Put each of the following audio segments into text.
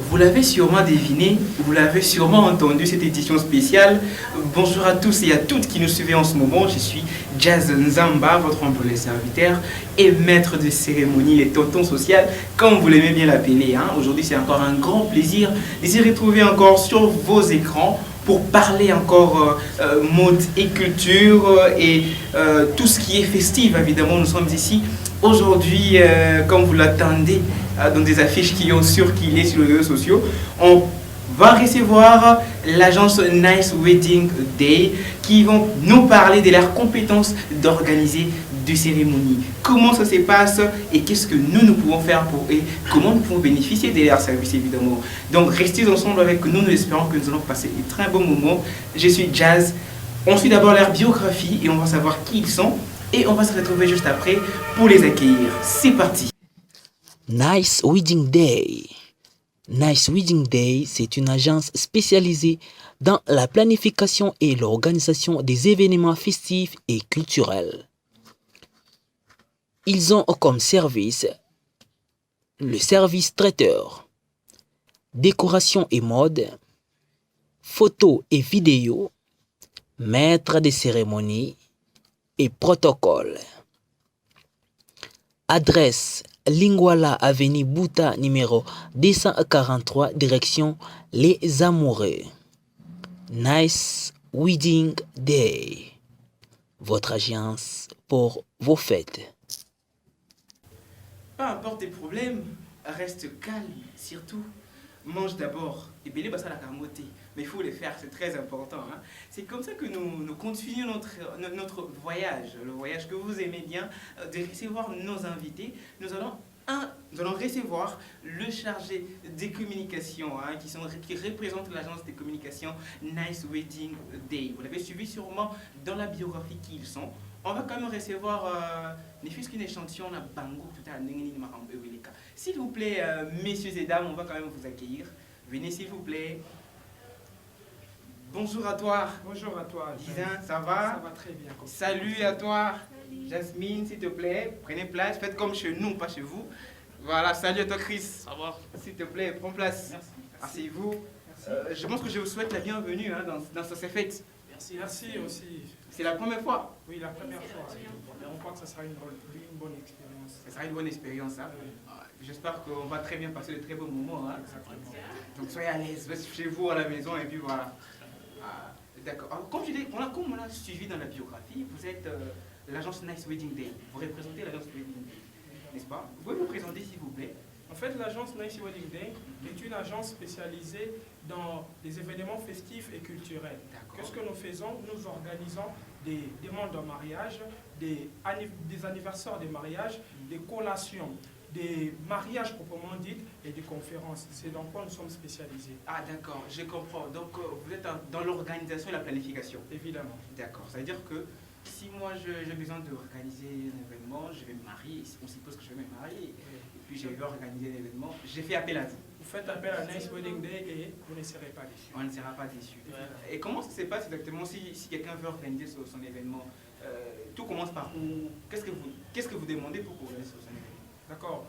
Vous l'avez sûrement deviné, vous l'avez sûrement entendu, cette édition spéciale. Bonjour à tous et à toutes qui nous suivez en ce moment. Je suis Jazz Nzamba, votre humble serviteur et maître de cérémonie, les tontons sociaux, comme vous l'aimez bien l'appeler. Aujourd'hui, c'est encore un grand plaisir de se retrouver encore sur vos écrans pour parler encore mode et culture et tout ce qui est festif. Évidemment, nous sommes ici aujourd'hui, comme vous l'attendez, dans des affiches qui ont circulé sur les réseaux sociaux. On va recevoir l'agence Nice Wedding Day qui vont nous parler de leurs compétences d'organiser des cérémonies. Comment ça se passe et qu'est-ce que nous pouvons faire pour eux, comment nous pouvons bénéficier de leurs services évidemment. Donc restez ensemble avec nous, nous espérons que nous allons passer un très bon moment. Je suis Jazz, on suit d'abord leur biographie et on va savoir qui ils sont et on va se retrouver juste après pour les accueillir. C'est parti. Nice Wedding Day. Nice Wedding Day, c'est une agence spécialisée dans la planification et l'organisation des événements festifs et culturels. Ils ont comme service le service traiteur, décoration et mode, photos et vidéos, maître des cérémonies et protocole. Adresse Lingwala Avenue Bouta numéro 243 direction Les Amoureux. Nice Wedding Day. Votre agence pour vos fêtes. Peu importe tes problèmes, reste calme, surtout mange d'abord. Et bien, ça la camoté. Mais il faut les faire, c'est très important. C'est comme ça que nous continuons notre voyage, le voyage que vous aimez bien, de recevoir nos invités. Nous allons recevoir le chargé des communications qui représente l'agence de communication Nice Wedding Day. Vous l'avez suivi sûrement dans la biographie qui ils sont. On va quand même recevoir ne fût-ce qu'une échantillon à Bango tout à l'heure. S'il vous plaît, messieurs et dames, on va quand même vous accueillir. Venez s'il vous plaît. Bonjour à toi. Bonjour à toi. Dizin, ça va? Ça va très bien. Salut à toi. Salut. Jasmine, s'il te plaît, prenez place. Faites comme chez nous, pas chez vous. Voilà, salut à toi Chris. Ça va? S'il te plaît, prends place. Merci. Asseyez-vous. Je pense que je vous souhaite la bienvenue dans cette fête. Merci aussi. C'est la première fois? Oui, la première fois. On croit que ça sera une bonne expérience. Ça sera une bonne expérience. Oui. J'espère qu'on va très bien passer de très bons moments. Exactement. Donc soyez à l'aise, chez vous à la maison et puis voilà. D'accord. Alors, comme on a suivi dans la biographie, vous êtes l'agence Nice Wedding Day. Vous représentez l'agence Wedding Day, n'est-ce pas? Vous pouvez vous présenter s'il vous plaît? En fait, l'agence Nice Wedding Day est une agence spécialisée dans les événements festifs et culturels. Qu'est-ce que nous faisons? Nous organisons des demandes de mariage, des anniversaires de mariage, des collations, des mariages proprement dits et des conférences. C'est dans quoi nous sommes spécialisés. Ah d'accord, je comprends. Donc vous êtes dans l'organisation et la planification. Évidemment. D'accord, ça veut dire que si moi j'ai besoin d'organiser un événement, je vais me marier, on suppose que je vais me marier, et puis je vais organiser un événement, j'ai fait appel à vous. Vous faites appel à Nice Wedding Day et vous ne serez pas déçus. On ne sera pas déçus. Ouais. Et comment ça se passe exactement si quelqu'un veut organiser son événement? Tout commence par où? Qu'est-ce que vous demandez pour organiser son événement? D'accord.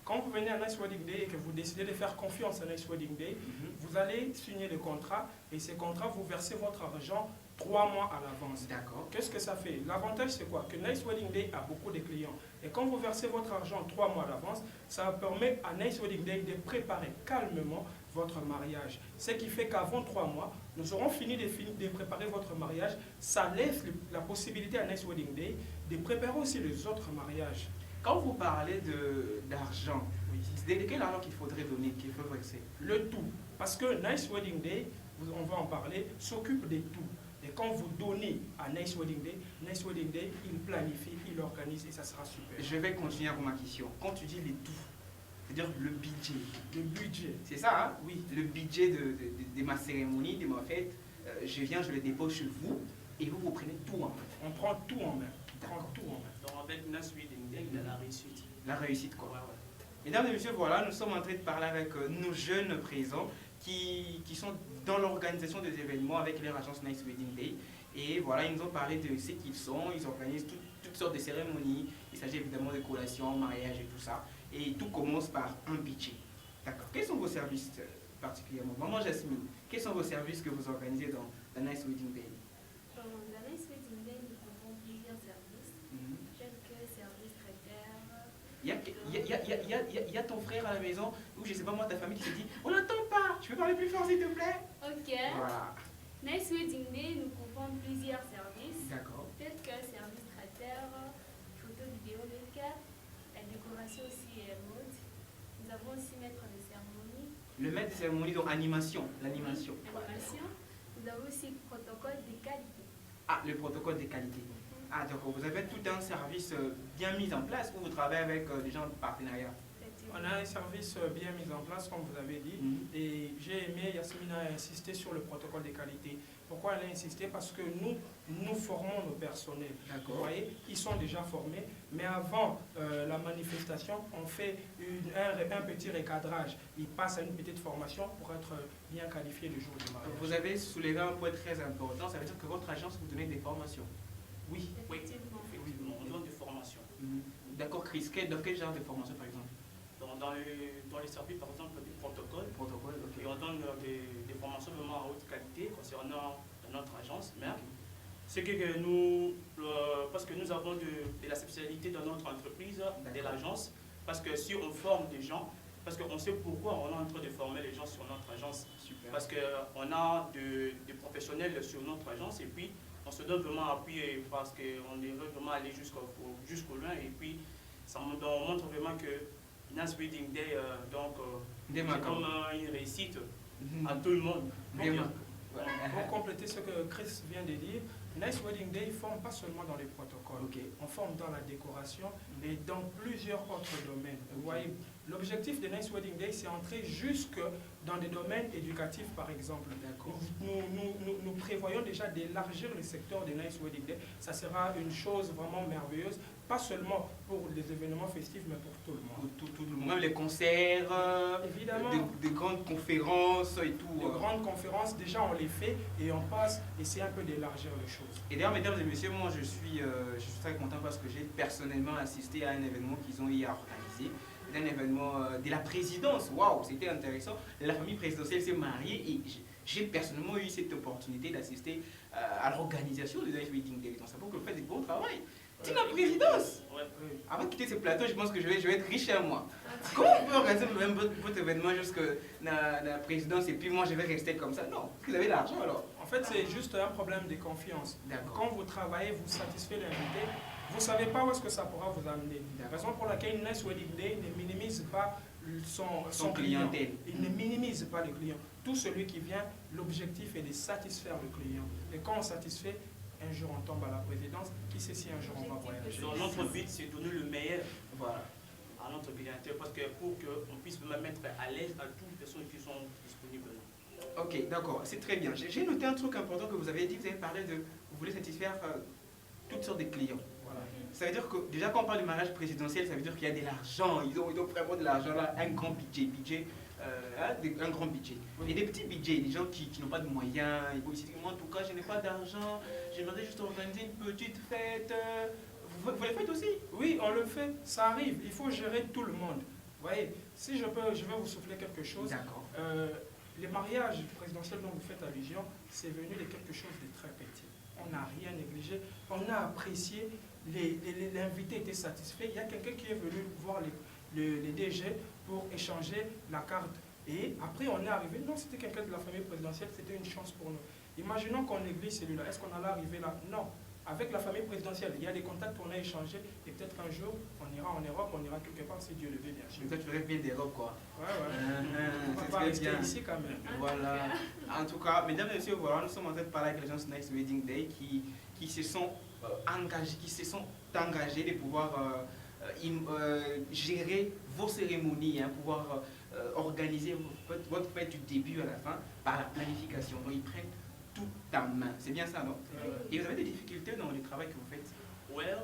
Quand vous venez à Nice Wedding Day et que vous décidez de faire confiance à Nice Wedding Day, vous allez signer le contrat et ces contrats, vous versez votre argent 3 mois à l'avance. D'accord. Qu'est-ce que ça fait? L'avantage, c'est quoi? Que Nice Wedding Day a beaucoup de clients. Et quand vous versez votre argent 3 mois à l'avance, ça permet à Nice Wedding Day de préparer calmement votre mariage. Ce qui fait qu'avant 3 mois, nous aurons fini de préparer votre mariage. Ça laisse la possibilité à Nice Wedding Day de préparer aussi les autres mariages. Quand vous parlez d'argent, c'est de quel argent qu'il faudrait donner, qu'il faut verser? Le tout. Parce que Nice Wedding Day, on va en parler, s'occupe de tout. Et quand vous donnez à Nice Wedding Day, il planifie, il organise et ça sera super. Je vais continuer avec ma question. Quand tu dis les tout, c'est-à-dire le budget. Le budget. C'est ça, hein? Oui. Le budget de ma cérémonie, de ma fête, je viens, je le dépose chez vous et vous prenez tout en main. On prend tout en main. On prend tout en main. Donc avec Nice Wedding Day, il y a la réussite. La réussite, quoi. Ouais. Mesdames et messieurs, voilà, nous sommes en train de parler avec nos jeunes présents qui sont dans l'organisation des événements avec leur agence Nice Wedding Day. Et voilà, ils nous ont parlé de ce qu'ils sont, ils organisent toutes sortes de cérémonies. Il s'agit évidemment de collations, mariages et tout ça. Et tout commence par un budget. D'accord. Quels sont vos services particulièrement. Maman Jasmine, quels sont vos services que vous organisez dans la Nice Wedding Day? Dans la Nice Wedding Day, nous avons plusieurs services, Mhm. tels que service traiteur. Il y a ton frère à la maison, ou je sais pas moi, ta famille qui se dit on n'entend pas, tu peux parler plus fort s'il te plaît? Ok. Voilà. Nice Wedding Day, nous couvrons plusieurs services, D'accord. tels que service traiteur, photo, vidéo, make-up, la décoration aussi et mode. Nous avons aussi maître de cérémonie, Le maître de cérémonie, donc animation, l'animation. animation. Nous avons aussi protocole de qualité. Ah, le protocole de qualité. Ah, d'accord. Vous avez tout un service bien mis en place ou vous travaillez avec des gens de partenariat? On a un service bien mis en place, comme vous avez dit, Mhm. et j'ai aimé, Yasmine a insisté sur le protocole de qualité. Pourquoi elle a insisté? Parce que nous formons nos personnels. Vous D'accord. voyez, ils sont déjà formés, mais avant la manifestation, on fait un petit recadrage. Ils passent à une petite formation pour être bien qualifiés le jour du mariage. Vous avez soulevé un point très important, ça veut dire que votre agence vous donne des formations. Oui. Oui, Effectivement. effectivement, on donne des formations. Mhm. D'accord, Chris, dans quel genre de formation par exemple? Dans les services, par exemple, du protocole, Le protocole, et ok. on donne des formations vraiment à haute qualité concernant notre agence mère. Ce que nous, parce que nous avons de la spécialité dans notre entreprise, de l'agence, parce que si on forme des gens, parce qu'on sait pourquoi on est en train de former les gens sur notre agence, Super. parce qu'on a des professionnels sur notre agence et puis on se donne vraiment appui parce qu'on veut vraiment aller jusqu'au loin et puis ça on montre vraiment que Nice Wedding Day, Des c'est marquants. comme une réussite Mhm. à tout le monde. Des Ok. marquants. Pour compléter ce que Chris vient de dire, Nice Wedding Day forme pas seulement dans les protocoles, Ok. on forme dans la décoration et dans plusieurs autres domaines. Vous voyez, l'objectif de Nice Wedding Day, c'est entrer jusque dans des domaines éducatifs, par exemple. D'accord. Nous prévoyons déjà d'élargir le secteur de Nice Wedding Day. Ça sera une chose vraiment merveilleuse, pas seulement pour les événements festifs, mais pour tout le monde. Tout le monde, même les concerts, Évidemment. des grandes conférences et tout. Les grandes conférences, déjà on les fait et on passe, essayer un peu d'élargir les choses. Et d'ailleurs, mesdames et messieurs, moi je suis très content parce que j'ai personnellement assisté à un événement qu'ils ont hier organisé. Un événement de la présidence. Waouh, c'était intéressant. La famille présidentielle s'est mariée et j'ai personnellement eu cette opportunité d'assister à l'organisation de Nice Wedding Day. Donc ça prouve que vous faites du bon travail. C'est la présidence. Ouais. Avant de quitter ce plateau, je pense que je vais être riche à moi. Comment vous pouvez organiser même votre événement jusqu'à la présidence et puis moi je vais rester comme ça? Non, vous avez l'argent alors. En fait, c'est juste un problème de confiance. D'accord. Quand vous travaillez, vous satisfaites l'invité, vous ne savez pas où est-ce que ça pourra vous amener. La raison pour laquelle Nice Wedding Day ne minimise pas son client. clientèle. Il ne minimise pas le client. Tout celui qui vient, l'objectif est de satisfaire le client. Et quand on satisfait, un jour on tombe à la présidence, qui sait si un jour on va voyager. Donc, notre but, c'est de donner le meilleur Voilà. à notre clientèle parce que pour qu'on puisse vraiment mettre à l'aise à toutes les personnes qui sont disponibles. Ok, d'accord, c'est très bien. J'ai noté un truc important que vous avez dit, vous avez parlé de, vous voulez satisfaire toutes sortes de clients. Voilà. Ça veut dire que déjà quand on parle du mariage présidentiel, ça veut dire qu'il y a de l'argent, ils ont vraiment de l'argent là, un grand budget, un grand budget. Et des petits budgets, des gens qui n'ont pas de moyens, ils vont essayer, moi en tout cas je n'ai pas d'argent, j'aimerais juste organiser une petite fête. Vous les faites aussi? Oui, on le fait, ça arrive. Il faut gérer tout le monde. Vous voyez, si je peux, je vais vous souffler quelque chose. D'accord. Les mariages présidentiels dont vous faites allusion, c'est venu de quelque chose de très petit. On n'a rien négligé, on a apprécié, l'invité était satisfait. Il y a quelqu'un qui est venu voir les DG pour échanger la carte. Et après, on est arrivé, non, c'était quelqu'un de la famille présidentielle, c'était une chance pour nous. Imaginons qu'on néglige celui-là, est-ce qu'on allait arriver là? Non. Avec la famille présidentielle, il y a des contacts qu'on a échangés et peut-être qu'un jour, on ira en Europe, on ira quelque part si Dieu le veut, bien sûr. Toi tu rêves bien d'Europe quoi. Ouais. On va C'est pas très rester bien. ici quand même. Voilà. En tout cas, mesdames et messieurs, voilà, nous sommes en train de parler avec l'agence Nice Wedding Day qui se sont engagés de pouvoir gérer vos cérémonies, hein, pouvoir organiser votre fête du début à la fin par la planification. Donc ils prennent tout en main. C'est bien ça, non? Et vous avez des difficultés dans le travail que vous faites?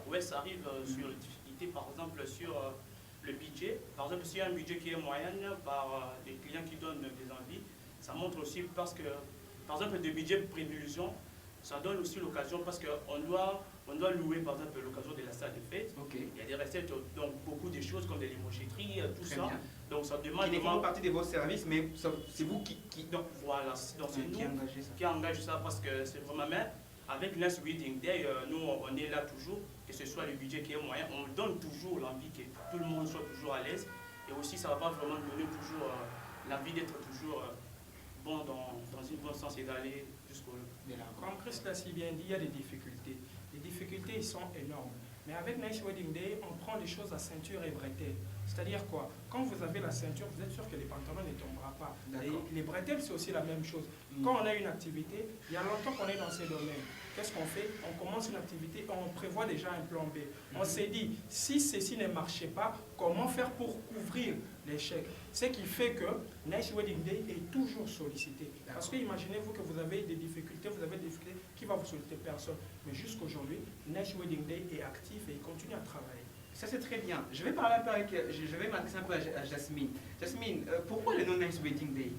Ouais, ça arrive sur les difficultés, par exemple sur le budget. Par exemple, s'il y a un budget qui est moyen par des clients qui donnent des envies, ça montre aussi parce que, par exemple, des budgets prévision, ça donne aussi l'occasion parce qu'on doit On doit louer par exemple l'occasion de la salle de fête. Ok. Il y a des recettes, donc beaucoup de choses comme des limonchetteries, tout Très ça. bien. Donc ça demande Qui ne font pas partie de vos services, mais c'est vous donc voilà, donc c'est nous qui engagez ça. qui engage ça parce que c'est vraiment mais avec Nice Wedding Day, nous on est là toujours, que ce soit le budget qui est moyen, on donne toujours l'envie que tout le monde soit toujours à l'aise et aussi ça va pas vraiment donner toujours l'envie d'être toujours bon dans une bonne sens et d'aller jusqu'au Comme Chris l'a si bien dit, il y a des difficultés. Les difficultés ils sont énormes. Mais avec Nice Wedding Day, on prend les choses à ceinture et bretelles. C'est-à-dire quoi? Quand vous avez la ceinture, vous êtes sûr que les pantalons ne tomberont pas. Et les bretelles, c'est aussi la même chose. Quand on a une activité, il y a longtemps qu'on est dans ces domaines. Qu'est-ce qu'on fait? On commence une activité, on prévoit déjà un plan B. On s'est dit, si ceci ne marchait pas, comment faire pour couvrir l'échec? Ce qui fait que Nice Wedding Day est toujours sollicité. Parce que imaginez-vous que vous avez des difficultés, qui va vous solliciter? Personne. Mais jusqu'aujourd'hui, Nice Wedding Day est actif et il continue à travailler. Ça c'est très bien. Je vais parler un peu avec, je vais m'adresser un peu à Jasmine. Jasmine, pourquoi le nom Nice Wedding Day?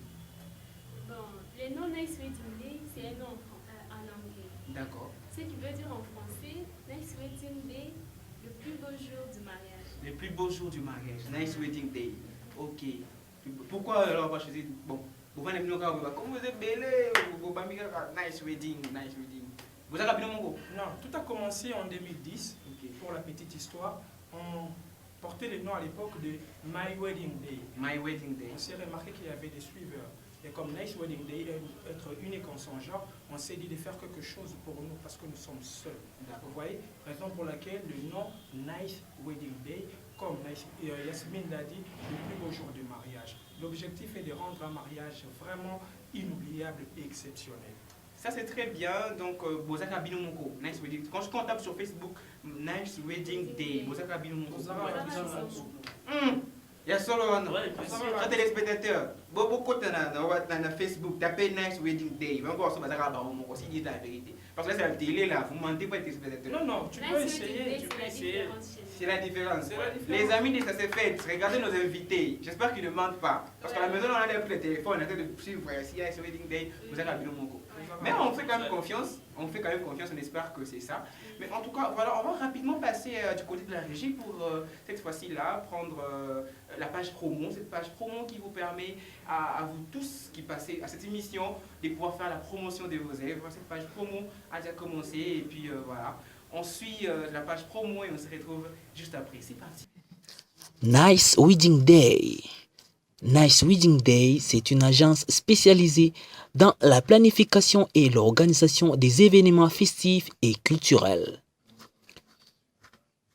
Bon, le nom Nice Wedding Day, c'est un nom en anglais. D'accord. Ce qui veut dire en français, Nice Wedding Day, le plus beau jour du mariage. Le plus beau jour du mariage, Nice Wedding Day. Ok. Pourquoi alors on va choisir, bon, vous venez nous dire, comme vous êtes belle, vous allez Nice Wedding, Nice Wedding. Vous avez bien mon go? Non, tout a commencé en 2010. Pour la petite histoire, on portait le nom à l'époque de My Wedding Day. My Wedding Day. On s'est remarqué qu'il y avait des suiveurs. Et comme Nice Wedding Day être unique en son genre, on s'est dit de faire quelque chose pour nous parce que nous sommes seuls. Vous voyez, raison pour laquelle le nom Nice Wedding Day, comme Yasmine l'a dit, le plus beau jour du mariage. L'objectif est de rendre un mariage vraiment inoubliable et exceptionnel. Ça c'est très bien, donc Bozaka Binomoko, Nice Wedding. Quand je tape sur Facebook, Nice Wedding Day, Bozaka Binomoko. Il y a solo un téléspectateur. Beaucoup de Facebook, tapez Nice Wedding Day. Il va encore se baser à aussi dire la vérité. Parce que là c'est la télé là, vous mentez pas les téléspectateurs. Non, non, tu peux essayer, tu peux essayer. C'est la différence. Les amis de ça s'est fait, regardez nos invités. J'espère qu'ils ne mentent pas. Parce qu'à la maison on a les téléphones, on a de suivre ici Nice Wedding Day, Bozaka Binomoko. Mais on fait quand même confiance, on espère que c'est ça. Mais en tout cas, voilà, on va rapidement passer du côté de la régie pour cette fois-ci-là, prendre la page promo, cette page promo qui vous permet à vous tous qui passez à cette émission de pouvoir faire la promotion de vos œuvres. Cette page promo a déjà commencé et puis voilà, on suit la page promo et on se retrouve juste après. C'est parti. Nice Wedding Day. Nice Wedding Day, c'est une agence spécialisée dans la planification et l'organisation des événements festifs et culturels.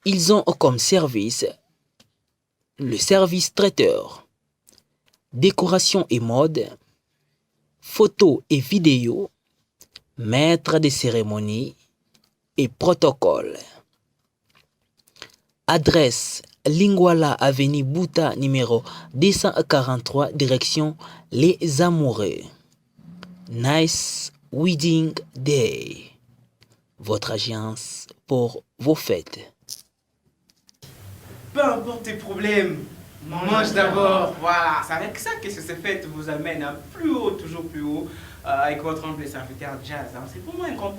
Ils ont comme service le service traiteur, décoration et mode, photos et vidéos, maître des cérémonies et protocole. Adresse Lingwala Avenue Bouta numéro 243 direction Les Amoureux. Nice Wedding Day. Votre agence pour vos fêtes. Peu importe tes problèmes, mange d'abord. Voilà, c'est avec ça que cette fête vous amène à plus haut, toujours plus haut, avec votre humble serviteur Jazz. C'est pour moi un grand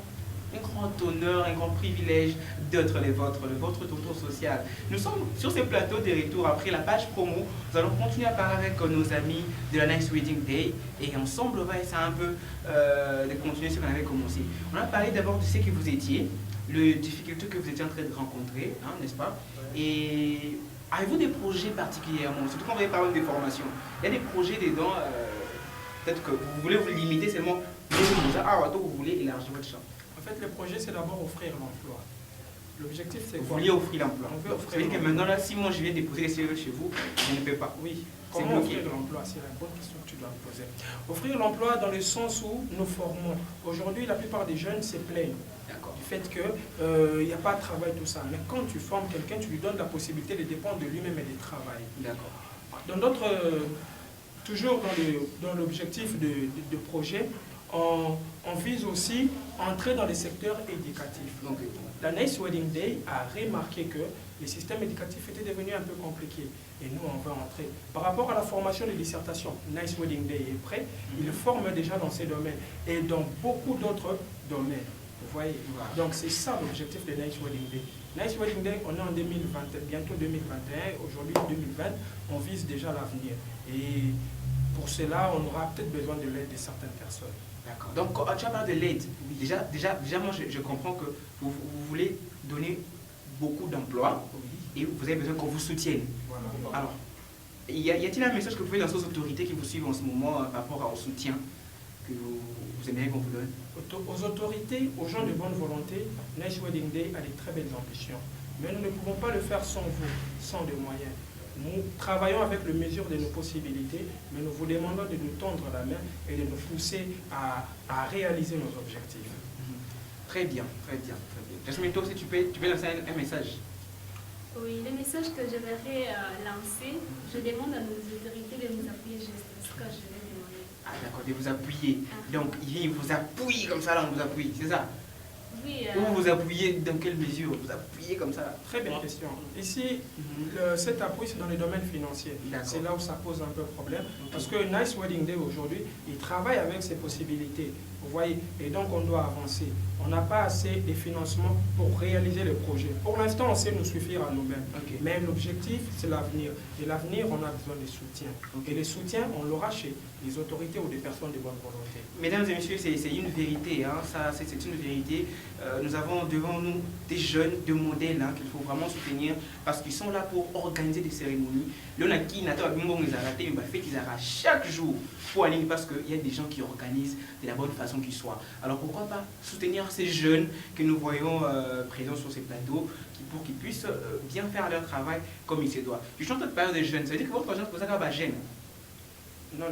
honneur, un grand privilège d'être le votre tonton social. Nous sommes sur ce plateau de retour après la page promo. Nous allons continuer à parler avec nos amis de la Nice Wedding Day et ensemble on va essayer un peu de continuer ce qu'on avait commencé. On a parlé d'abord de ce que vous étiez, les difficultés que vous étiez en train de rencontrer, hein, n'est-ce pas? Et avez-vous des projets particulièrement, surtout quand vous avez parlé des formations, il y a des projets dedans, peut-être que vous voulez vous limiter seulement, vous voulez élargir votre champ. En fait, le projet, c'est d'abord offrir l'emploi. L'objectif, c'est quoi? Vous vouliez offrir l'emploi. On veut offrir C'est-à-dire que maintenant, là, si moi je viens déposer les CV chez vous, je ne peux pas. Oui. C'est Comment bloqué. offrir l'emploi? C'est la bonne question que tu dois me poser. Offrir l'emploi dans le sens où nous formons. Aujourd'hui, la plupart des jeunes se plaignent du fait qu'il n'y a pas de travail, tout ça. Mais quand tu formes quelqu'un, tu lui donnes la possibilité de dépendre de lui-même et de travailler. D'accord. Dans d'autres, toujours dans l'objectif de projet, on vise aussi à entrer dans les secteurs éducatifs. Donc, la Nice Wedding Day a remarqué que le système éducatif était devenu un peu compliqué. Et nous, on va entrer. Par rapport à la formation de dissertation, Nice Wedding Day est prêt. Il forme déjà dans ces domaines et dans beaucoup d'autres domaines. Vous voyez? Voilà. Donc c'est ça l'objectif de Nice Wedding Day. Nice Wedding Day, on est en 2020, bientôt 2021, aujourd'hui 2020, on vise déjà l'avenir. Et pour cela, on aura peut-être besoin de l'aide de certaines personnes. D'accord. Donc, quand tu as parlé de l'aide, déjà moi, je comprends que vous voulez donner beaucoup d'emplois et vous avez besoin qu'on vous soutienne. Voilà. Alors, y a-t-il un message que vous pouvez lancer aux autorités qui vous suivent en ce moment par rapport au soutien que vous aimeriez qu'on vous donne? Aux autorités, aux gens de bonne volonté, Nice Wedding Day a des très belles ambitions. Mais nous ne pouvons pas le faire sans vous, sans des moyens. Nous travaillons avec la mesure de nos possibilités, mais nous vous demandons de nous tendre la main et de nous pousser à réaliser nos objectifs. Très bien, très bien, très bien. Jasmine, toi aussi, tu peux lancer un message. Oui, le message que j'aimerais lancer, je demande à nos autorités de nous appuyer, c'est ce que je vais demander. Ah d'accord, de vous appuyer. Donc, il vous appuie comme ça, là, on vous appuie, c'est ça? Oui, Ou vous appuyez dans quelle mesure? Vous appuyez comme ça? Très belle question. Ici, cet appui, c'est dans le domaine financier. C'est là où ça pose un peu problème. Parce que Nice Wedding Day, aujourd'hui, il travaille avec ses possibilités. Vous voyez? Et donc, on doit avancer. On n'a pas assez de financement pour réaliser le projet. Pour l'instant, on sait nous suffire à nous-mêmes. Okay. Mais l'objectif, c'est l'avenir. Et l'avenir, on a besoin de soutien. Okay. Et les soutiens, on l'aura chez les autorités ou des personnes de bonne volonté. Mesdames et messieurs, c'est une vérité. Hein. C'est une vérité. Nous avons devant nous des jeunes, des modèles hein, qu'il faut vraiment soutenir parce qu'ils sont là pour organiser des cérémonies. L'on a qui n'attend ils arrêtent, mais fait qu'ils arrachent chaque jour pour aller parce qu'il y a des gens qui organisent de la bonne façon qu'ils soient. Alors pourquoi pas soutenir ces jeunes que nous voyons présents sur ces plateaux pour qu'ils puissent bien faire leur travail comme il se doit. Je suis en train de parler des jeunes. Ça veut dire que votre agence, vous avez pas jeune? Non.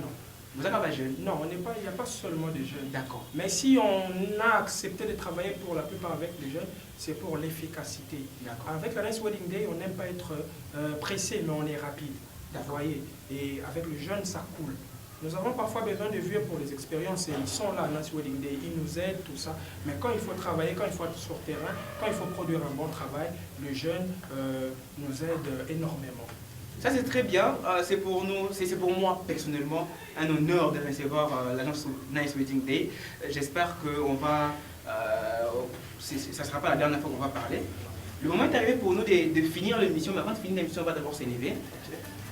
Vous n'êtes pas jeune? Non, il n'y a pas seulement des jeunes. D'accord. Mais si on a accepté de travailler pour la plupart avec les jeunes, c'est pour l'efficacité. Avec la Nice Wedding Day, on n'aime pas être pressé, mais on est rapide. Vous voyez? Et avec les jeunes, ça coule. Nous avons parfois besoin de vieux pour les expériences et ils sont là à Nice Wedding Day, ils nous aident, tout ça. Mais quand il faut travailler, quand il faut être sur terrain, quand il faut produire un bon travail, les jeunes nous aident énormément. Ça c'est très bien, c'est pour nous, c'est pour moi personnellement un honneur de recevoir l'agence Nice Wedding Day. J'espère que ça ne sera pas la dernière fois qu'on va parler. Le moment est arrivé pour nous de finir l'émission, mais avant de finir l'émission, on va d'abord s'élever.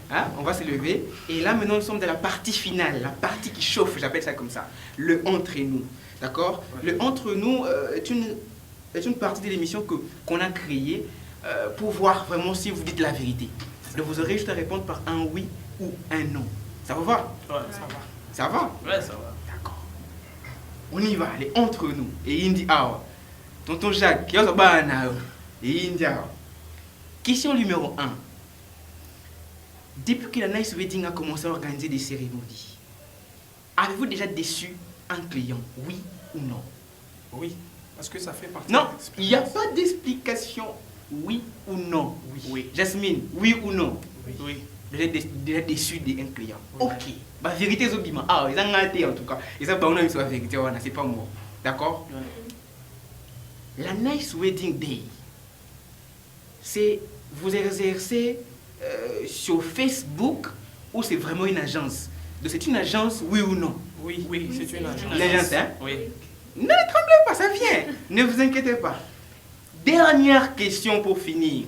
Hein? On va se lever et là maintenant nous sommes dans la partie finale, la partie qui chauffe, j'appelle ça comme ça, le entre nous, d'accord? Ouais. Le entre nous est une partie de l'émission qu'on a créée pour voir vraiment si vous dites la vérité. Donc vous aurez juste à répondre par un oui ou un non. Ça vous va? Ouais, ça va. Ça va? Ouais, ça va. D'accord. On y va, allez, entre nous. Et il dit, ah, tonton Jacques, qui et il dit, ah. Question numéro 1. Depuis que la Nice Wedding a commencé à organiser des cérémonies, avez-vous déjà déçu un client, oui ou non? Oui, parce que ça fait partie. Non, il n'y a pas d'explication, oui ou non. Oui. Jasmine, oui ou non? Oui. Déjà déçu d'un client. Oui. Ok. La vérité, c'est bien. Ah, ils ont raté en tout cas. Ils ont pas eu la vérité, c'est pas moi. D'accord? Oui. La Nice Wedding Day, c'est vous exercez sur Facebook ou c'est vraiment une agence? Donc c'est une agence, oui ou non? Oui, c'est une agence. Une agence, hein? Oui. Ne tremblez pas, ça vient. Ne vous inquiétez pas. Dernière question pour finir.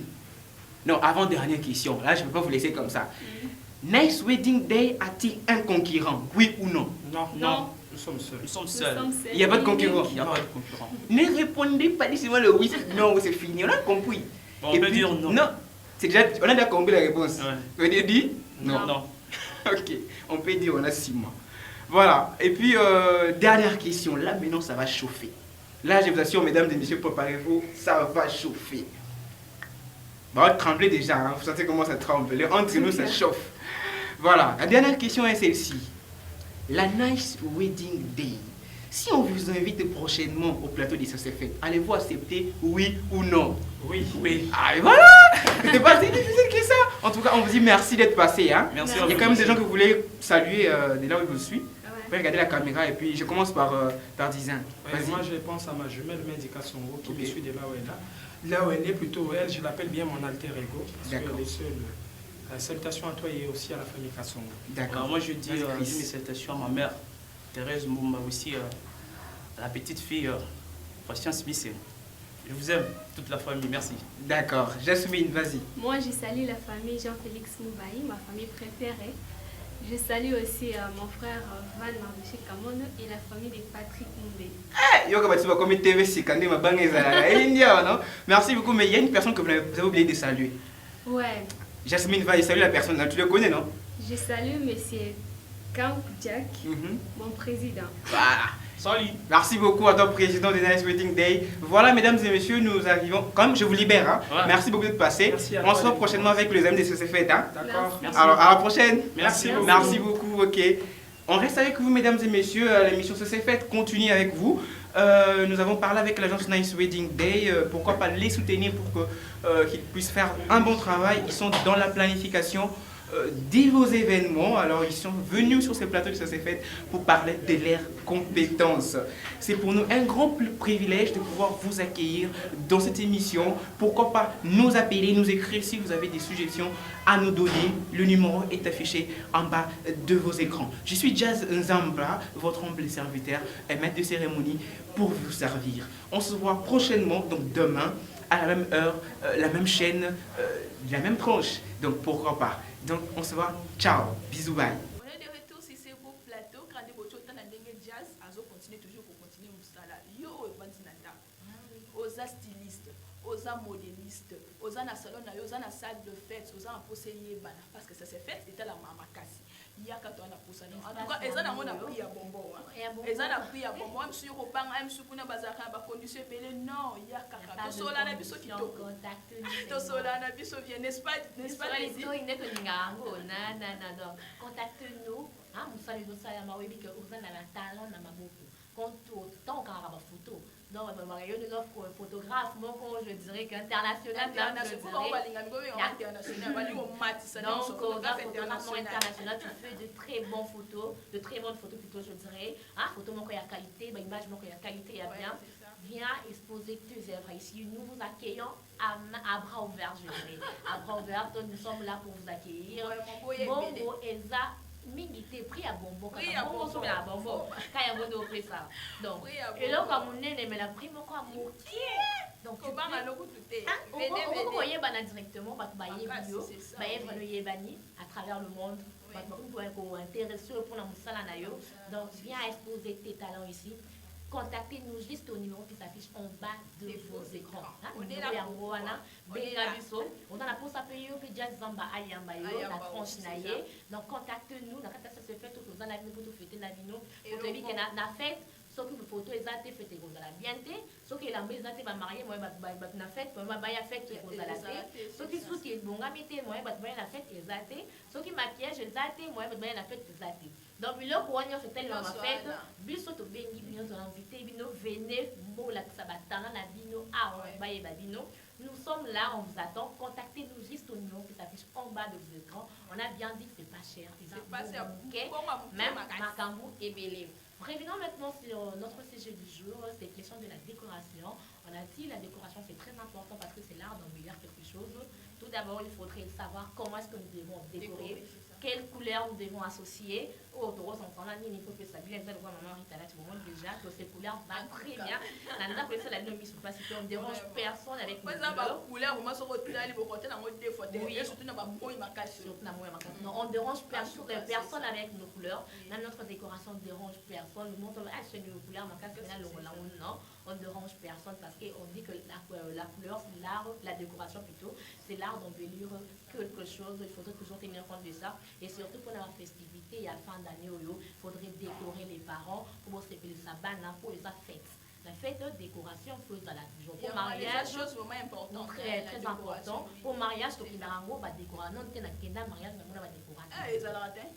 Non, avant-dernière question. Là, je ne peux pas vous laisser comme ça. Nice Wedding Day a-t-il un concurrent? Oui ou non? Non. Nous sommes seuls. Nous sommes seuls. Il n'y a pas de concurrent. Il n'y a pas de concurrent. Ne répondez pas seulement le oui, non, c'est fini. On a compris. Bon, on peut dire non. Non. On a déjà compris la réponse. Ouais. Vous avez dit? Non. Ok. On peut dire on a 6 mois. Voilà. Et puis, dernière question. Là, maintenant, ça va chauffer. Là, je vous assure, mesdames et messieurs, préparez-vous. Ça va chauffer. Bah, tremblez déjà. Hein. Vous sentez comment ça tremble. Entre nous, ça chauffe. Voilà. La dernière question est celle-ci. La Nice Wedding Day. Si on vous invite prochainement au plateau des SCF, allez-vous accepter oui ou non? Oui. Ah, et voilà. C'est pas si difficile que ça. En tout cas, on vous dit merci d'être passé. Hein. Merci. Il y a quand même des gens que vous voulez saluer de là où je vous suis. Vous pouvez regarder la caméra et puis je commence par Dizin. Moi, je pense à ma jumelle Mendika Songo qui me suit de là où elle est. Là où elle est, plutôt elle, je l'appelle bien mon alter ego. D'accord. Salutations à toi et aussi à la famille Kassongo. D'accord. Moi, je dis mes salutations à ma mère, Thérèse Mouma, aussi à la petite fille Christian Smith. Je vous aime, toute la famille, merci. D'accord. Jasmine, vas-y. Moi, je salue la famille Jean-Félix Moubaï, ma famille préférée. Je salue aussi mon frère Van Marduché Kamono et la famille de Patrick Moubé. Merci beaucoup, mais il y a une personne que vous avez oublié de saluer. Ouais, Jasmine, va y saluer la personne, tu le connais, non? je salue monsieur Camp Jack, mon président. Voilà. Salut. Merci beaucoup à toi, président de Nice Wedding Day. Voilà, mesdames et messieurs, nous arrivons. Comme je vous libère, hein. Ouais. Merci beaucoup d'être passé. Merci à On se toi, voit prochainement avec les amis de CCFET. Hein. D'accord. Merci. Alors, à la prochaine. Merci beaucoup. Merci beaucoup, ok. On reste avec vous, mesdames et messieurs. L'émission CCFET continue avec vous. Nous avons parlé avec l'agence Nice Wedding Day. Pourquoi pas les soutenir pour qu'ils puissent faire un bon travail. Ils sont dans la planification de vos événements. Alors, ils sont venus sur ces plateaux de CCFET pour parler de leurs compétences. C'est pour nous un grand privilège de pouvoir vous accueillir dans cette émission. Pourquoi pas nous appeler, nous écrire si vous avez des suggestions à nous donner. Le numéro est affiché en bas de vos écrans. Je suis Jazz Nzamba, votre humble serviteur et maître de cérémonie pour vous servir. On se voit prochainement, donc demain, à la même heure, la même chaîne, la même tranche. Donc pourquoi pas. Donc on se voit. Ciao. Bisous, bye. On est de retour sur ce beau plateau. Quand on est jazz, on continue toujours pour continuer au salon. Yo, aux stylistes, aux modélistes, aux salon, aux salle de fête, aux possédés, parce que ça s'est fait, c'était la maman casse. Il y a quand on a poussé. En tout cas, ils ont appris à bonbon. Ils ont appris à bonbon. Même sur au banc, même sur kuna bazaka, ba condition belé non, il y a kaka. To sola na biso kito. To sola na biso vient, n'est-ce pas? N'est-ce pas? Contacte-nous. Nous saluons ça à ma web que vous avez un talent dans ma boucle. Quand tant qu'on a photo. Donc, nous offre un photographe, je dirais qu'international. Donc, photographe international, tu fais de très bonnes photos, plutôt, je dirais. Photo, il y a qualité, image, il y a qualité, il y a bien. Viens exposer tes œuvres ici. Nous vous accueillons à bras ouverts, je dirais. À bras ouverts, nous sommes là pour vous accueillir. Bon, Elsa. Mingité, pris à bonbon, quand on a bonbon, quand il y a un bon prix ça. Donc, et là, comme on est, mais la prime, quoi, donc, tu vas à l'eau tout est. Vous voyez, directement, vous voyez vidéo, vous voyez à travers le monde, vous intéressé pour la moussala. Donc, viens exposer tes talents ici. Contactez-nous juste au numéro qui s'affiche en bas de vos écrans. On est là. On a la pause à payer, puis Jazz Zamba Ayambayo, la tranche naïe. Donc contactez-nous, la carte se fait, tout le monde pour tout fêter la vino. Pour te dire qu'on a fait, sauf que les photos, ils ont été faites, ils ont la bienté. Sauf que la maison, ils ont marié, moi, ils ont fait, moi, ils ont fait, ils ont la fête. Sauf que tout est bon, moi, ils ont fait, ils ont été. Sauf que maquillage, ils ont été, moi, ils ont fait, ils ont été. Donc, là, pour on fait tellement ma fête, biso to bengi bino to invité bino venez mola que ça batana la bino baye babino. Nous sommes là, on vous attend. Contactez-nous juste au numéro qui s'affiche en bas de vos écrans. On a bien dit que c'est pas cher. C'est pas cher. Même Macambou et Bélé. Revenons maintenant sur notre sujet du jour, c'est question de la décoration. On a dit la décoration c'est très important parce que c'est l'art d'embellir quelque chose. Tout d'abord, il faudrait savoir comment est-ce que nous devons décorer. Quelles couleurs nous devons associer au rose en temps il faut que ça vienne de voir maman Rita là tu vois déjà que ces couleurs vont très bien la pour ça la vie mise pas si on dérange personne avec nos couleurs moi sur côté là il faut côté dans mode défaut et surtout dans ma boy ma casse non on dérange personne avec nos couleurs même notre décoration dérange personne nous montre c'est nos couleurs ma casse là non on ne dérange personne parce qu'on dit que la couleur c'est l'art la décoration plutôt c'est l'art d'embellir quelque chose il faudrait toujours tenir compte de ça et surtout pour la festivité à fin d'année il faudrait décorer les parents pour se faire sa banane pour les fêtes. La fête de décoration faut dans la jour pour mariage chose vraiment importante très très important pour mariage donc il a va décorer non t'es na mariage mais on va décorer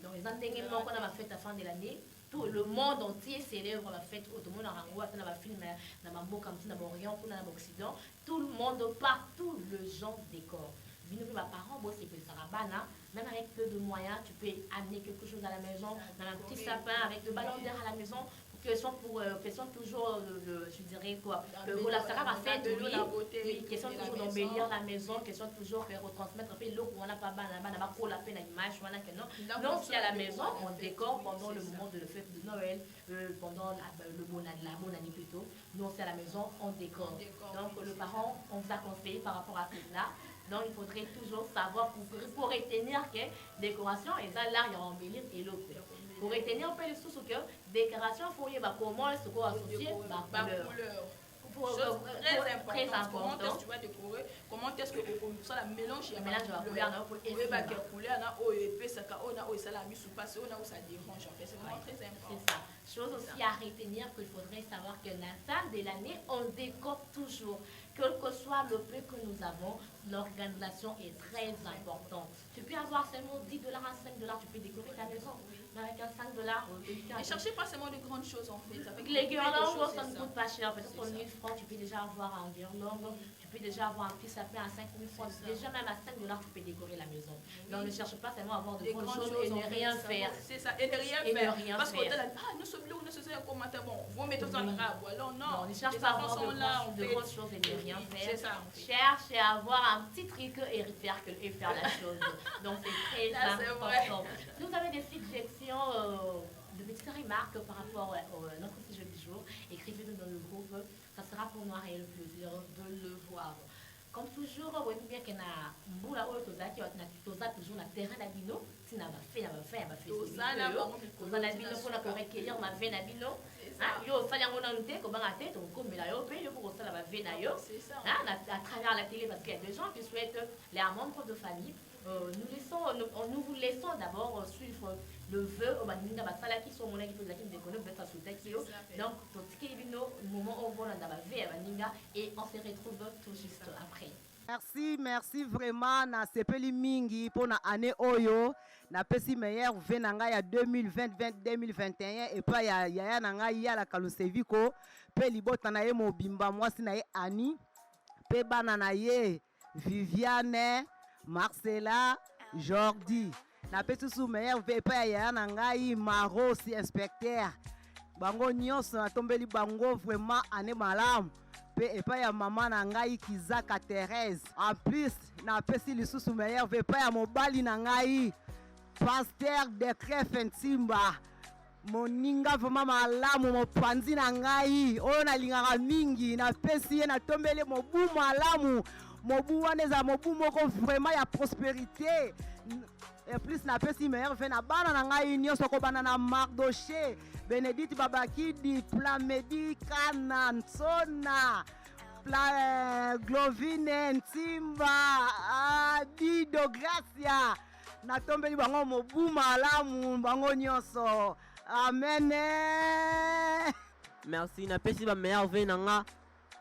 donc les entengements qu'on a fait à fin de l'année tout le monde entier célèbre la fête tout le monde a rencontré dans la film dans ma boca comme dans l'Orient ou dans l'Occident tout le monde partout le gens décore vino mes parents bon c'est que ça rabana même avec peu de moyens tu peux amener quelque chose à la maison dans un petit sapin avec le ballon d'air à la maison pour question toujours, je dirais quoi, voilà, ça va faire de lui, oui, question toujours d'embellir la maison, question toujours de retransmettre un peu l'eau qu'on n'a pas mal, on n'a pas la peine à l'image, non, si à la maison, on décore pendant le moment de la fête de Noël, pendant la bonne année plutôt, nous c'est à la maison, on décore. Donc le parent, on vous a conseillé par rapport à cela. Donc il faudrait toujours savoir pour retenir que décoration et ça là il y a embellir et l'autre. Pour retenir un peu les sous que décoration faut y comment est-ce qu'on associe ma couleur. Chose très importante. Comment est-ce que tu vas décorer? Comment est-ce que ça la mélange il y a mélange la couleur pour essayer bah que couleur na o épais ça ka on a o ça la mis sous passe on a où ça dérange en fait c'est vraiment très important. C'est ça. Chose aussi à retenir qu'il faudrait savoir que la fin de l'année on décore toujours. Quel que soit le prix que nous avons, l'organisation est très importante. Tu peux avoir seulement $10 à $5, tu peux décorer ta maison. Mais avec un $5, et cherchez pas seulement de grandes choses en fait. Avec les guirlandes, ça ne coûte pas cher. Peut-être pour 1000 francs, tu peux déjà avoir un guirlande. Tu peux déjà avoir un petit sapin à 5000 francs. Déjà même à $5, tu peux décorer la maison. Donc ne cherche pas seulement à avoir de grandes choses et ne rien faire. C'est ça, et ne rien faire. Parce que nous sommes là, nous sommes commentaire, bon, vous mettez ça en arabe. Alors non, ne cherche pas à avoir de grandes choses et ne rien faire. Cherche à avoir un petit truc et faire la chose. Donc c'est très important. Nous avons des suggestions, de petites remarques par rapport à notre sujet du jour. Écrivez-nous dans le groupe. Ça sera pour nous un réel plaisir de le voir. Comme toujours, on voit bien qu'il y a boula ou toujours na terrain d'abino, si na fait pour recueillir ma veine d'abino. Yo ça y a mon anté comme un tête on comme la yo paye pour ça la veine yo. À travers la télé parce qu'il y a des gens qui souhaitent les membres de famille. Nous vous laissons d'abord suivre le vœu au baninga basala qui sont mon équipe qui me connaît peut-être sous texte donc tout ce qui est vino moment on va dans la veille baninga et on se retrouve tout juste après. Merci vraiment na sepeli mingi pour na année oyo na pesi meilleur venanga ya 2020-2021 et pas ya nanga ya la kaluseviko pe libota na ye mobimba mwasi na ye Ani pe bana na ye Viviane Marcela Jordi na pesi sou meilleur ve pa ya nanga Maro si inspecteur bango nyonso na tombeli bango vraiment année malamu et pas ya maman na ngai Kizaka Thérèse en plus na pesi lisusu meilleur ve pas ya mobali na ngai pasteur de Crève Ntimba moninga vraiment malamu mopanzi na ngai oyo nalingaka mingi na pesi ye na tombele mobu malamu mobu wana eza mobu moko vraiment ya prospérité et plus na pesi meilleur ve na bana na ngai nyonso ko bana na Mardoché Bénédicte Babakidi Plamedi Kana Nsona Glovine Ntimba Dido Gracia na tombeli bango mobu malamu bango nyonso amen. Merci na pesi ba meilleur ve nanga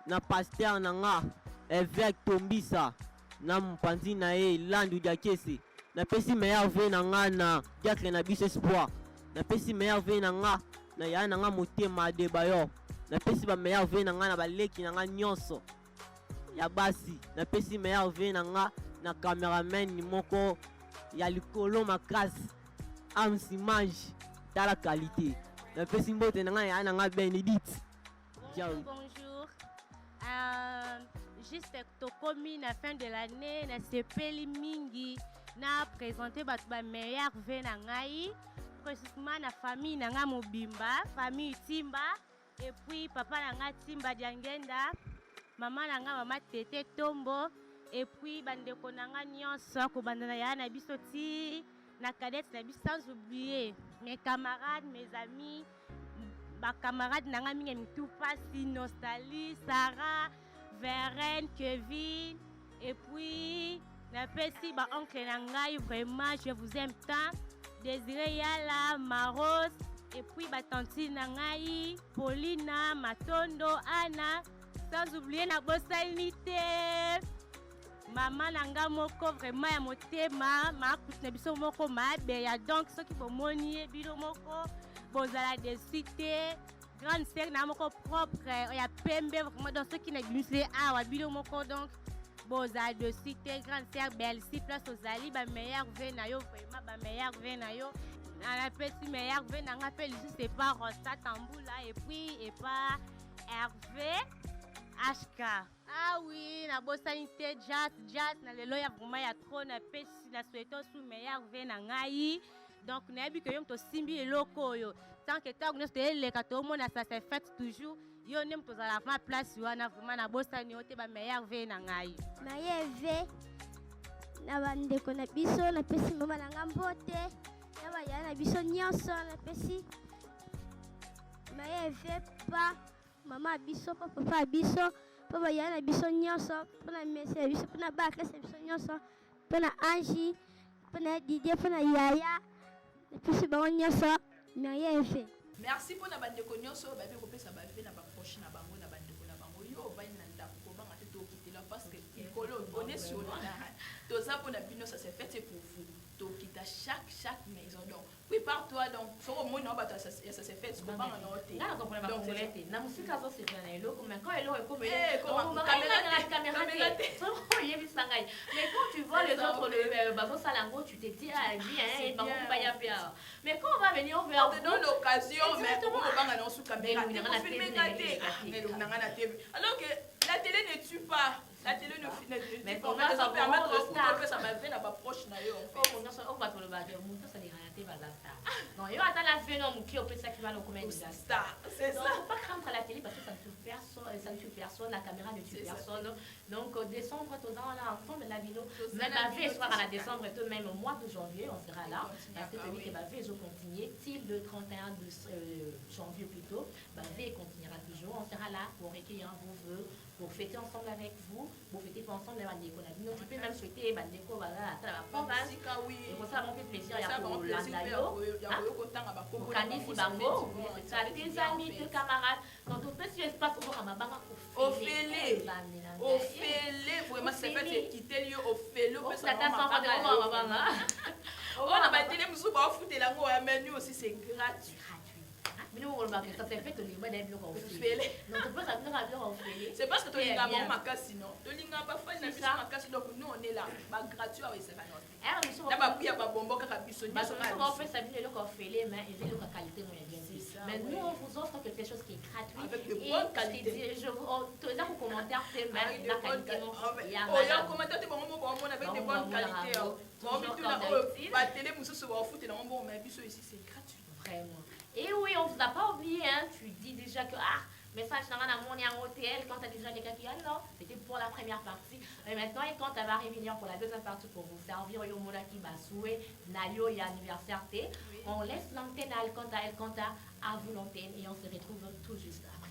na pasteur nanga évêque Tombisa na mpanzi na ye Landu Diakese na pesi meilleur ve nanga na diacre na biso espoir na pesi meilleur ve nanga na ya nanga motema de bayo na pesi ba meilleur ve nanga na baleki nanga nyonso ya basi na pesi meilleur ve nanga na cameraman ni moko ya likolo makasi amsimage dans la qualité na pesi mbote nanga ya nanga Bénédicte. Bonjour. Juste tokomi na fin de l'année na sepeli mingi na présenter ba meilleur ve na ngai précisément na famille nanga mobimba famille Timba et puis papa nanga Timba Diangenda maman nanga mama Tete Tombo et puis bandeko nanga nyonso ko bandana ya na biso ti na cadette na biso sans oublier mes camarades mes amis ba camarades nanga mingi mitu pasi Nostalgie Sarah Veren Kevin et puis na pesi ba oncle nanga vraiment je vous aime tant Désiré Yala, Maros, et puis Batanti Nangaï, Paulina, Matondo, Anna, sans oublier na bosanité. Maman Nanga Moko, vraiment ya motema, ma koute na biso moko ma beya donc ceux qui vont monier bino moko, bozala de cité, grande sœur na moko propre, ya pembe vraiment dans ceux qui na binusé awa bino moko donc Boza de cité grande sœur Belsi place aux Ali ba meilleur ve na yo vraiment ba meilleur ve na yo na pesi meilleur vœu na nga pe lisusu c'est pas Rosa Tambula et puis et pas Hervé HK. Ah oui, na bosani te jazz na lelo ya vraiment ya trop na pesi na souhaité sous meilleur vœu na ngai. Donc nayebi que yo to simbi eloko oyo. Tant que tant que te leka to mona ça se fait toujours. Yo nem to za la place wana vraiment na bosani ote ba meilleur vœu na ngai. Meilleur vœu na bandeko na biso na pesi mama na nga mbote na baya na biso nyonso na pesi meilleur vœu pa mama biso pa papa biso pa baya na biso nyonso pa na mesi na biso pa na baka na biso nyonso pa na Angie pa na Didier pa na Yaya na pesi bango nyonso meilleur vœu. Merci pour na bandeko nyonso ba be kopesa ba ve na ba proche na bango na bandeko na bango yo ba ina ndako ko ba ngate to kitela parce que on est sur tout ça pour la bino ça s'est fait pour vous donc quitte à chaque maison donc prépare-toi donc faut au moins non ba ça s'est fait pour pas en noter là on comprend pas pour l'été na musika zo c'est bien là comme quand elle est comme comment caméra mais quand tu vois les autres le babo salango tu te dis ah bien babo baya bien mais quand on va venir on va te donner l'occasion mais on va dans sous caméra alors que la télé ne tue pas. La télé ne finit. Mais pour moi, ça permet de ça m'a fait la proche na yo en fait. On va te le battre. Mon ça n'est rien te bazar. Non, yo attend la fin non qui au peut ça qui va le commettre des star. C'est ça. Faut pas craindre la télé parce que ça ne tue personne, la caméra ne tue personne. Donc décembre tout dans là ensemble la vidéo. Même la veille soir à la décembre et même au mois de janvier, on sera là parce que celui qui va veille je continuer till le 31 de janvier plutôt, va veille continuera toujours. On sera là pour recueillir vos vœux, pour fêter ensemble avec vous, pour fêter ensemble les bandeko. Tu peux même souhaiter bandeko voilà à la province. Et pour ça on fait plaisir il y a pour l'andayo. Pour Kanifi Bango, ça tes amis, tes camarades. Quand on peut sur espace pour Kamabanga au fêlé, vraiment c'est fait quitter lieu au fêlé. On a battu les musulmans pour foutre la go mais nous aussi c'est gratuit. Mais nous on va que ça fait que les bonnes bien au fêlé. Donc on peut ça venir à bien au fêlé. C'est parce que toi linga mon makasi non. Toi linga pas fa na biso makasi donc nous on est là, ba gratuit avec ça non. Na ba pia ba bombo kaka biso ni so on fait ça bien le au fêlé mais il est de qualité moyen bien. Mais nous on vous offre quelque chose qui est gratuit avec de bonne qualité. Je vous tous les commentaires c'est même la qualité non. Il y a commentaire de bon avec de bonne qualité. Bon mais tout là ba télé mususu ba foot na bon mais biso ici c'est gratuit vraiment. Et oui, on ne vous a pas oublié, hein. Tu dis déjà que, message dans la monnaie en hôtel, quand tu as déjà quelqu'un qui a non, c'était pour la première partie. Mais maintenant, et quand tu vas revenir pour la deuxième partie pour vous servir, au Mola qui va souhaiter, Nayo et anniversaire, on laisse l'antenne à Elkonta, à vous l'antenne, et on se retrouve tout juste après.